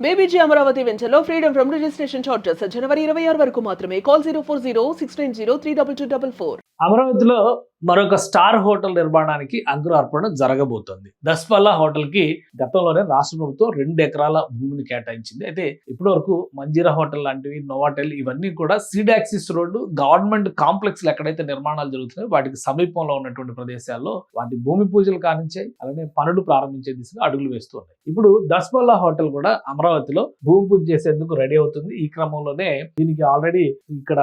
బేబీజీ అమరావతి వెంచర్లో freedom from registration charges జనవరి 26 వరకు మాత్రమే. కాల్ 040-690-32244. అమరావతిలో మరొక స్టార్ హోటల్ నిర్మాణానికి అంకురార్పణ జరగబోతోంది. దస్పల్లా హోటల్ కి గతంలోనే రాష్ట్ర ప్రభుత్వం 2 ఎకరాల భూమిని కేటాయించింది. అయితే ఇప్పటి వరకు మంజీరా హోటల్ లాంటివి, నోవాటెల్ ఇవన్నీ కూడా seed axis road government complex ఎక్కడైతే నిర్మాణాలు జరుగుతున్నాయో వాటికి సమీపంలో ఉన్నటువంటి ప్రదేశాల్లో వాటి భూమి పూజలు కానించాయి, అలానే పనులు ప్రారంభించే దిశగా అడుగులు వేస్తూ ఉన్నాయి. ఇప్పుడు దస్పల్లా హోటల్ కూడా అమరావతిలో భూమి పూజ చేసేందుకు రెడీ అవుతుంది. ఈ క్రమంలోనే దీనికి ఆల్రెడీ ఇక్కడ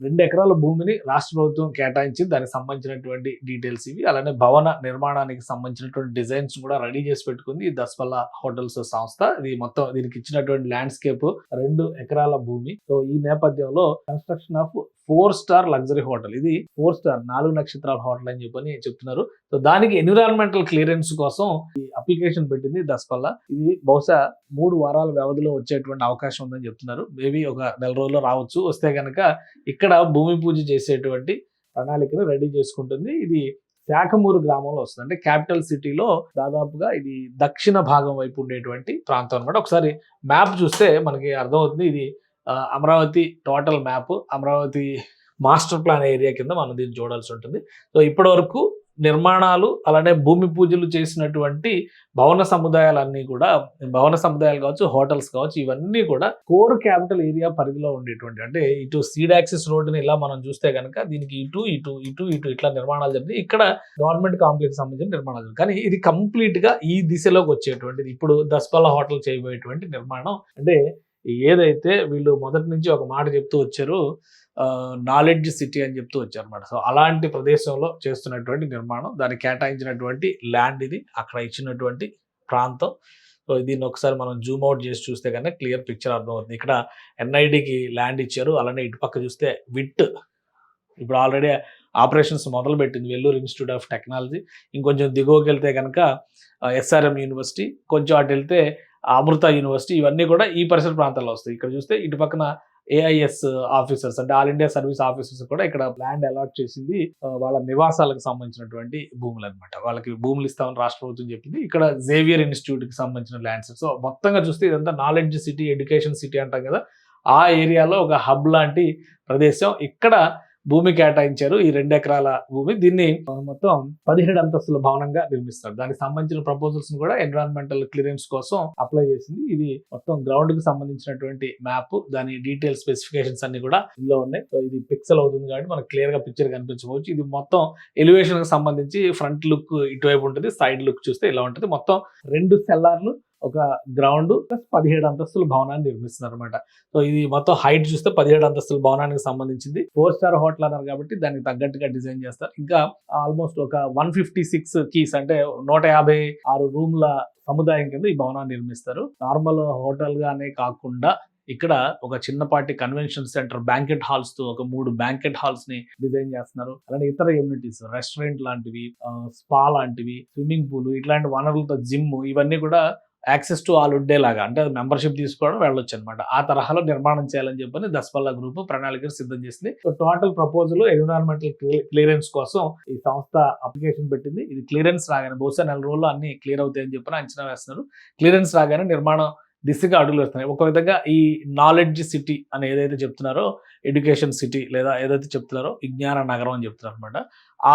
2 ఎకరాల భూమిని రాష్ట్ర ప్రభుత్వం కేటాయించింది. దానికి సంబంధించిన డీటెయిల్స్ ఇవి. అలానే భవన నిర్మాణానికి సంబంధించినటువంటి డిజైన్స్ కూడా రెడీ చేసి పెట్టుకుంది ఈ దస్పల్లా హోటల్స్ సంస్థ. ఇది మొత్తం దీనికి ఇచ్చినటువంటి ల్యాండ్స్కేప్ 2 ఎకరాల భూమి. సో ఈ నేపథ్యంలో construction of 4 star luxury hotel, ఇది 4 స్టార్ 4 నక్షత్రాల హోటల్ అని చెప్పని చెప్తున్నారు. సో దానికి ఎన్విరాన్మెంటల్ క్లియరెన్స్ కోసం ఈ అప్లికేషన్ పెట్టింది దస్పల్లా. ఇది బహుశా 3 వారాల వ్యవధిలో వచ్చేటువంటి అవకాశం ఉందని చెప్తున్నారు. మేబీ ఒక నెల రోజుల్లో రావచ్చు. వస్తే కనుక ఇక్కడ భూమి పూజ చేసేటువంటి ప్రణాళికను రెడీ చేసుకుంటుంది. ఇది శాఖమూరు గ్రామంలో వస్తుంది. అంటే క్యాపిటల్ సిటీలో దాదాపుగా ఇది దక్షిణ భాగం వైపు ఉండేటువంటి ప్రాంతం అనమాట. ఒకసారి మ్యాప్ చూస్తే మనకి అర్థమవుతుంది. ఇది Amaravati total map, Amaravati master plan area కింద మనం దీన్ని చూడాల్సి ఉంటుంది. సో ఇప్పటి వరకు నిర్మాణాలు అలానే భూమి పూజలు చేసినటువంటి భవన సముదాయాలన్నీ కూడా, భవన సముదాయాలు కావచ్చు, హోటల్స్ కావచ్చు, ఇవన్నీ కూడా కోర్ క్యాపిటల్ ఏరియా పరిధిలో ఉండేటువంటి, అంటే ఇటు సీడ్ యాక్సిస్ రోడ్డుని ఇలా మనం చూస్తే కనుక దీనికి ఇటు ఇటు ఇటు ఇటు ఇట్లా నిర్మాణాలు జరిగింది. ఇక్కడ గవర్నమెంట్ కాంప్లెక్స్ సంబంధించిన నిర్మాణాలు, కానీ ఇది కంప్లీట్ గా ఈ దిశలోకి వచ్చేటువంటిది. ఇప్పుడు దస్పల్లా హోటల్ చేయబోయేటువంటి నిర్మాణం, అంటే ఏదైతే వీళ్ళు మొదటి నుంచి ఒక మాట చెప్తూ వచ్చారో నాలెడ్జ్ సిటీ అని చెప్తూ వచ్చారు అనమాట. సో అలాంటి ప్రదేశంలో చేస్తున్నటువంటి నిర్మాణం, దానికి కేటాయించినటువంటి ల్యాండ్ ఇది, అక్కడ ఇచ్చినటువంటి ప్రాంతం. సో దీన్ని ఒకసారి మనం జూమ్ అవుట్ చేసి చూస్తే కనుక క్లియర్ పిక్చర్ అర్థమవుతుంది. ఇక్కడ ఎన్ఐడికి ల్యాండ్ ఇచ్చారు. అలానే ఇటు పక్క చూస్తే విట్ ఇప్పుడు ఆల్రెడీ ఆపరేషన్స్ మొదలు పెట్టింది, వెల్లూరు ఇన్స్టిట్యూట్ ఆఫ్ టెక్నాలజీ. ఇంకొంచెం దిగువకి వెళ్తే కనుక ఎస్ఆర్ఎం యూనివర్సిటీ, కొంచెం అటు వెళ్తే అమృత యూనివర్సిటీ, ఇవన్నీ కూడా ఈ పరిసర ప్రాంతాల్లో వస్తాయి. ఇక్కడ చూస్తే ఇటు పక్కన ఏఐఎస్ ఆఫీసర్స్, అంటే ఆల్ ఇండియా సర్వీస్ ఆఫీసర్స్ కూడా ఇక్కడ ల్యాండ్ అలాట్ చేసింది. వాళ్ళ నివాసాలకు సంబంధించినటువంటి భూములు అనమాట. వాళ్ళకి భూములు ఇస్తామని రాష్ట్ర ప్రభుత్వం చెప్పింది. ఇక్కడ జేవియర్ ఇన్స్టిట్యూట్ కి సంబంధించిన ల్యాండ్స్. సో మొత్తంగా చూస్తే ఇదంతా నాలెడ్జ్ సిటీ, ఎడ్యుకేషన్ సిటీ అంటాం కదా, ఆ ఏరియాలో ఒక హబ్ లాంటి ప్రదేశం. ఇక్కడ భూమి కేటాయించారు, ఈ 2 ఎకరాల భూమి. దీన్ని మొత్తం 17 అంతస్తుల భవనంగా నిర్మిస్తారు. దానికి సంబంధించిన ప్రపోజల్స్ కూడా ఎన్విరాన్మెంటల్ క్లియరెన్స్ కోసం అప్లై చేసింది. ఇది మొత్తం గ్రౌండ్ కి సంబంధించినటువంటి మ్యాప్, దాని డీటెయిల్ స్పెసిఫికేషన్స్ అన్ని కూడా ఇందులో ఉన్నాయి. సో ఇది పిక్సెల్ అవుతుంది కాబట్టి మనకు క్లియర్ గా పిక్చర్ కనిపించవచ్చు. ఇది మొత్తం ఎలివేషన్ కి సంబంధించి ఫ్రంట్ లుక్ ఇటువైపు ఉంటుంది, సైడ్ లుక్ చూస్తే ఇలా ఉంటుంది. మొత్తం 2 సెల్లార్లు, ఒక గ్రౌండ్ ప్లస్ 17 అంతస్తుల భవనాన్ని నిర్మిస్తున్నారు అనమాట. సో ఇది మొత్తం హైట్ చూస్తే 17 అంతస్తుల భవనానికి సంబంధించింది. 4 స్టార్ హోటల్ అన్నారు కాబట్టి దానికి తగ్గట్టుగా డిజైన్ చేస్తారు. ఇంకా ఆల్మోస్ట్ ఒక 156 కీస్, అంటే 156 రూమ్ల సముదాయం కింద ఈ భవనాన్ని నిర్మిస్తారు. నార్మల్ హోటల్ గానే కాకుండా ఇక్కడ ఒక చిన్నపాటి కన్వెన్షన్ సెంటర్, బ్యాంకెట్ హాల్స్ తో ఒక 3 బ్యాంకెట్ హాల్స్ ని డిజైన్ చేస్తున్నారు. అలానే ఇతర ఎమ్యూనిటీస్, రెస్టారెంట్ లాంటివి, స్పా లాంటివి, స్విమ్మింగ్ పూల్, ఇట్లాంటి వనరులతో జిమ్, ఇవన్నీ కూడా యాక్సెస్ టు ఆల్ ఉండేలాగా, అంటే మెంబర్షిప్ తీసుకోవడం వెళ్ళొచ్చు అనమాట. ఆ తరహాలో నిర్మాణం చేయాలని చెప్పని దస్పల్లా గ్రూప్ ప్రణాళికలు సిద్ధం చేసింది. So total proposal environmental clearance కోసం ఈ సంస్థ అప్లికేషన్ పెట్టింది. ఇది క్లియరెన్స్ రాగానే బహుశా 4 రోజుల్లో అన్ని క్లియర్ అవుతాయని చెప్పని అంచనా వేస్తున్నారు. క్లియరెన్స్ రాగానే నిర్మాణం దిశగా అడుగులు వేస్తున్నాయి. ఒక విధంగా ఈ నాలెడ్జ్ సిటీ అని ఏదైతే చెప్తున్నారో, ఎడ్యుకేషన్ సిటీ లేదా ఏదైతే చెప్తున్నారో విజ్ఞాన నగరం అని చెప్తున్నారు అనమాట.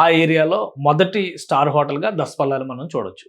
ఆ ఏరియాలో మొదటి స్టార్ హోటల్ గా దస్పల్లాని మనం చూడొచ్చు.